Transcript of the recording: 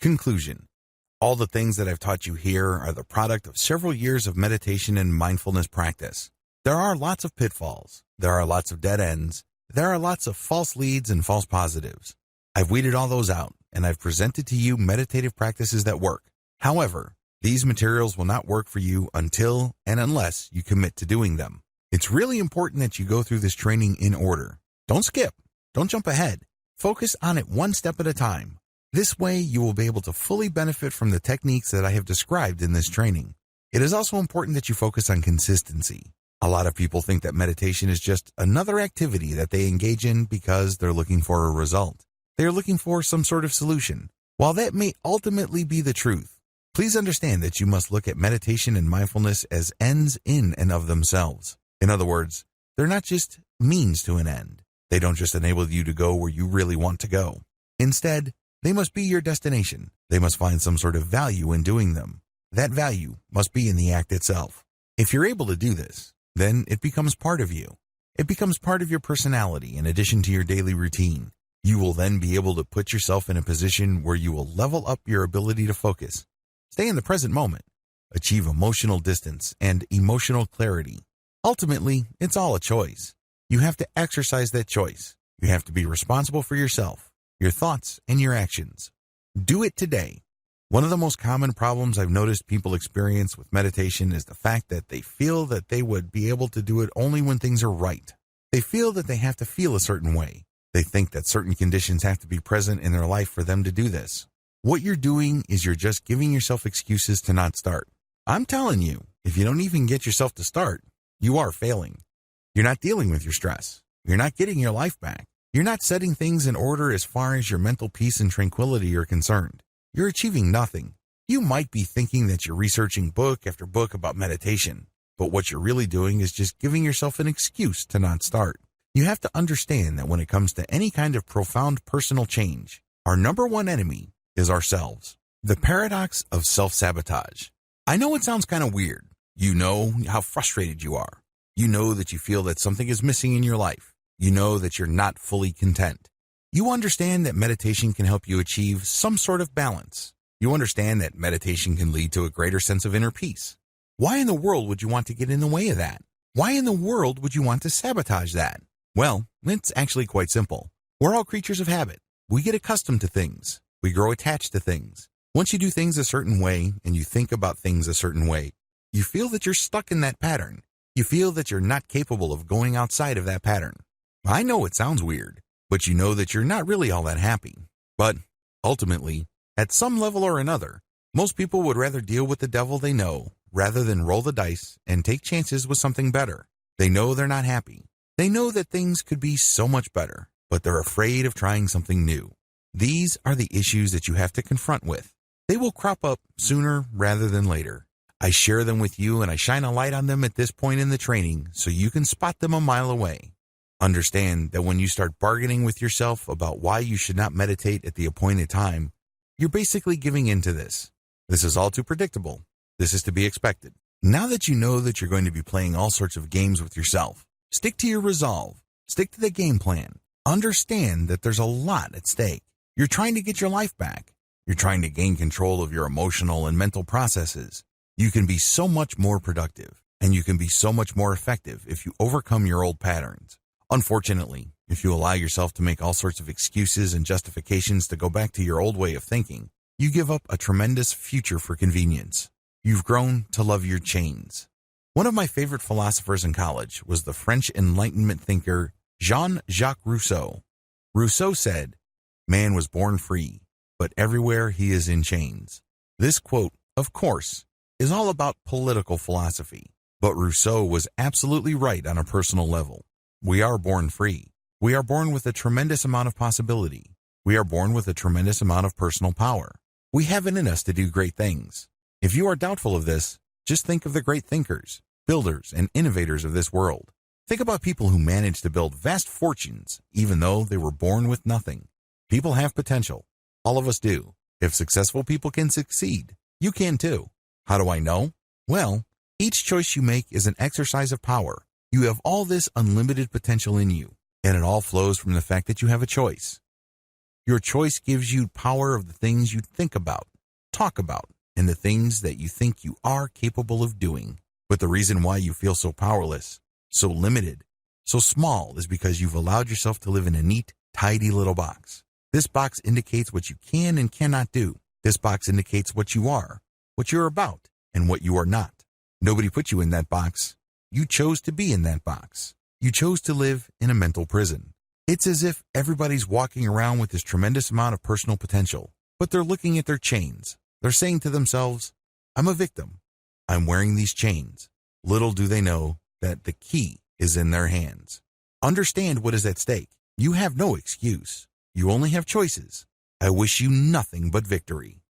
Conclusion. All the things that I've taught you here are the product of several years of meditation and mindfulness practice. There are lots of pitfalls. There are lots of dead ends. There are lots of false leads and false positives. I've weeded all those out, and I've presented to you meditative practices that work. However, these materials will not work for you until and unless you commit to doing them. It's really important that you go through this training in order. Don't skip. Don't jump ahead. Focus on it one step at a time. This way, you will be able to fully benefit from the techniques that I have described in this training. It is also important that you focus on consistency. A lot of people think that meditation is just another activity that they engage in because they're looking for a result. They are looking for some sort of solution. While that may ultimately be the truth, please understand that you must look at meditation and mindfulness as ends in and of themselves. In other words, they're not just means to an end. They don't just enable you to go where you really want to go. Instead, they must be your destination. They must find some sort of value in doing them. That value must be in the act itself. If you're able to do this, then it becomes part of you. It becomes part of your personality in addition to your daily routine. You will then be able to put yourself in a position where you will level up your ability to focus, stay in the present moment, achieve emotional distance and emotional clarity. Ultimately, it's all a choice. You have to exercise that choice. You have to be responsible for yourself, your thoughts, and your actions. Do it today. One of the most common problems I've noticed people experience with meditation is the fact that they feel that they would be able to do it only when things are right. They feel that they have to feel a certain way. They think that certain conditions have to be present in their life for them to do this. What you're doing is you're just giving yourself excuses to not start. I'm telling you, if you don't even get yourself to start, you are failing. You're not dealing with your stress. You're not getting your life back. You're not setting things in order as far as your mental peace and tranquility are concerned. You're achieving nothing. You might be thinking that you're researching book after book about meditation, but what you're really doing is just giving yourself an excuse to not start. You have to understand that when it comes to any kind of profound personal change, our number one enemy is ourselves. The paradox of self-sabotage. I know it sounds kind of weird. You know how frustrated you are. You know that you feel that something is missing in your life. You know that you're not fully content. You understand that meditation can help you achieve some sort of balance. You understand that meditation can lead to a greater sense of inner peace. Why in the world would you want to get in the way of that? Why in the world would you want to sabotage that? Well, it's actually quite simple. We're all creatures of habit. We get accustomed to things. We grow attached to things. Once you do things a certain way and you think about things a certain way, you feel that you're stuck in that pattern. You feel that you're not capable of going outside of that pattern. I know it sounds weird, but you know that you're not really all that happy. But ultimately, at some level or another, most people would rather deal with the devil they know rather than roll the dice and take chances with something better. They know they're not happy. They know that things could be so much better, but they're afraid of trying something new. These are the issues that you have to confront with. They will crop up sooner rather than later. I share them with you and I shine a light on them at this point in the training so you can spot them a mile away. Understand that when you start bargaining with yourself about why you should not meditate at the appointed time, you're basically giving in to this. This is all too predictable. This is to be expected. Now that you know that you're going to be playing all sorts of games with yourself, stick to your resolve. Stick to the game plan. Understand that there's a lot at stake. You're trying to get your life back. You're trying to gain control of your emotional and mental processes. You can be so much more productive, and you can be so much more effective if you overcome your old patterns. Unfortunately, if you allow yourself to make all sorts of excuses and justifications to go back to your old way of thinking, you give up a tremendous future for convenience. You've grown to love your chains. One of my favorite philosophers in college was the French Enlightenment thinker Jean-Jacques Rousseau. Rousseau said, "Man was born free, but everywhere he is in chains." This quote, of course, is all about political philosophy, but Rousseau was absolutely right on a personal level. We are born free. We are born with a tremendous amount of possibility. We are born with a tremendous amount of personal power. We have it in us to do great things. If you are doubtful of this, just think of the great thinkers, builders, and innovators of this world. Think about people who managed to build vast fortunes, even though they were born with nothing. People have potential. All of us do. If successful people can succeed, you can too. How do I know? Well, each choice you make is an exercise of power. You have all this unlimited potential in you, and it all flows from the fact that you have a choice. Your choice gives you power of the things you think about, talk about, and the things that you think you are capable of doing. But the reason why you feel so powerless, so limited, so small is because you've allowed yourself to live in a neat, tidy little box. This box indicates what you can and cannot do. This box indicates what you are, what you're about, and what you are not. Nobody put you in that box. You chose to be in that box. You chose to live in a mental prison. It's as if everybody's walking around with this tremendous amount of personal potential, but they're looking at their chains. They're saying to themselves, I'm a victim. I'm wearing these chains. Little do they know that the key is in their hands. Understand what is at stake. You have no excuse. You only have choices. I wish you nothing but victory.